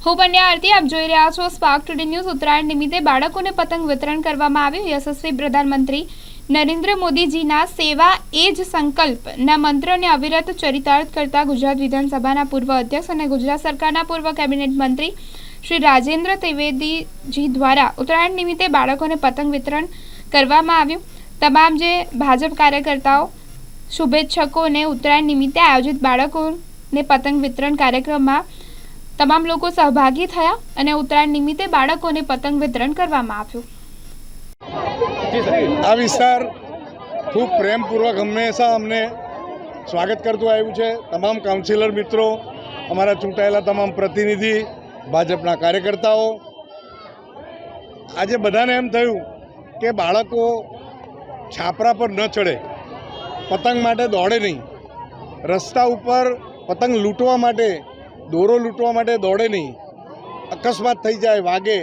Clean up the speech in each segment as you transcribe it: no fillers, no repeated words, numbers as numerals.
હું પંડ્યા આરતી, આપ જોઈ રહ્યા છો સ્પાર્ક ટુડે ન્યૂઝ। ઉત્તરાયણ નિમિત્તે બાળકોને પતંગ વિતરણ કરવામાં આવ્યું। યશસ્વી પ્રધાનમંત્રી નરેન્દ્ર મોદીજીના સેવા એ જ સંકલ્પના મંત્રને અવિરત ચરિતાર્થ કરતા ગુજરાત વિધાનસભાના પૂર્વ અધ્યક્ષ અને ગુજરાત સરકારના પૂર્વ કેબિનેટ મંત્રી શ્રી રાજેન્દ્ર ત્રિવેદીજી દ્વારા ઉત્તરાયણ નિમિત્તે બાળકોને પતંગ વિતરણ કરવામાં આવ્યું। તમામ જે ભાજપ કાર્યકર્તાઓ શુભેચ્છકોને ઉત્તરાયણ નિમિત્તે આયોજિત બાળકોને પતંગ વિતરણ કાર્યક્રમમાં તમામ લોકો સહભાગી થયા અને ઉત્તરાયણ નિમિત્તે બાળકોને પતંગ વિતરણ કરવામાં આવ્યું। આ વિસ્તાર ખૂબ પ્રેમપૂર્વક હંમેશા અમને સ્વાગત કરતું આવ્યું છે। તમામ કાઉન્સિલર મિત્રો, અમારા ચૂંટાયેલા તમામ પ્રતિનિધિ, ભાજપના કાર્યકર્તાઓ, આજે બધાને એમ થયું કે બાળકો છાપરા પર ન ચડે, પતંગ માટે દોડે નહીં, રસ્તા ઉપર પતંગ લૂંટવા માટે, દોરો લૂંટવા માટે દોડે નહીં, અકસ્માત થઈ જાય, વાગે,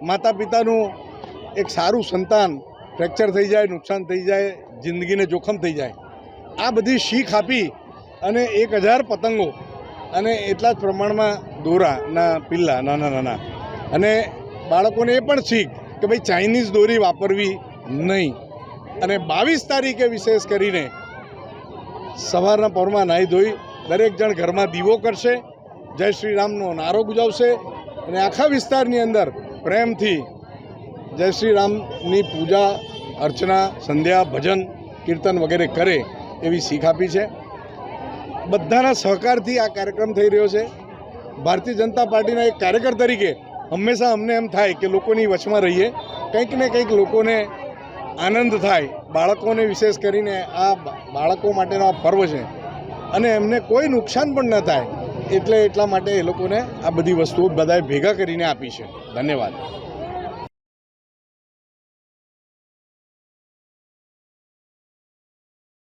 માતા પિતાનું એક સારું સંતાન ફ્રેક્ચર થઈ જાય, નુકસાન થઈ જાય, જિંદગીને જોખમ થઈ જાય, આ બધી શીખ આપી અને 1000 પતંગો અને એટલા જ પ્રમાણમાં દોરાના પિલ્લા નાના નાના, અને બાળકોને એ પણ શીખ કે ભાઈ ચાઇનીઝ દોરી વાપરવી નહીં। અને 22 તારીખે વિશેષ કરીને સવારના પહોરમાં નાહી ધોઈ દરેક જણ ઘરમાં દીવો કરશે, જય શ્રી રામનો નારો ગુજાવશે અને આખા વિસ્તારની અંદર પ્રેમથી જય શ્રી રામની પૂજા અર્ચના, સંધ્યા, ભજન, કીર્તન વગેરે કરે એવી શીખ આપી છે। બધાના સહકારથી આ કાર્યક્રમ થઈ રહ્યો છે। ભારતીય જનતા પાર્ટીના એક કાર્યકર તરીકે હંમેશા અમને એમ થાય કે લોકોની વચમાં રહીએ, કંઈક ને કંઈક લોકોને આનંદ થાય, બાળકોને વિશેષ કરીને આ બાળકો માટેનો આ પર્વ છે અને એમને કોઈ નુકસાન પણ ન થાય, એટલા માટે એ લોકોને આ બધી વસ્તુઓ બધાએ ભેગા કરીને આપી છે। ધન્યવાદ।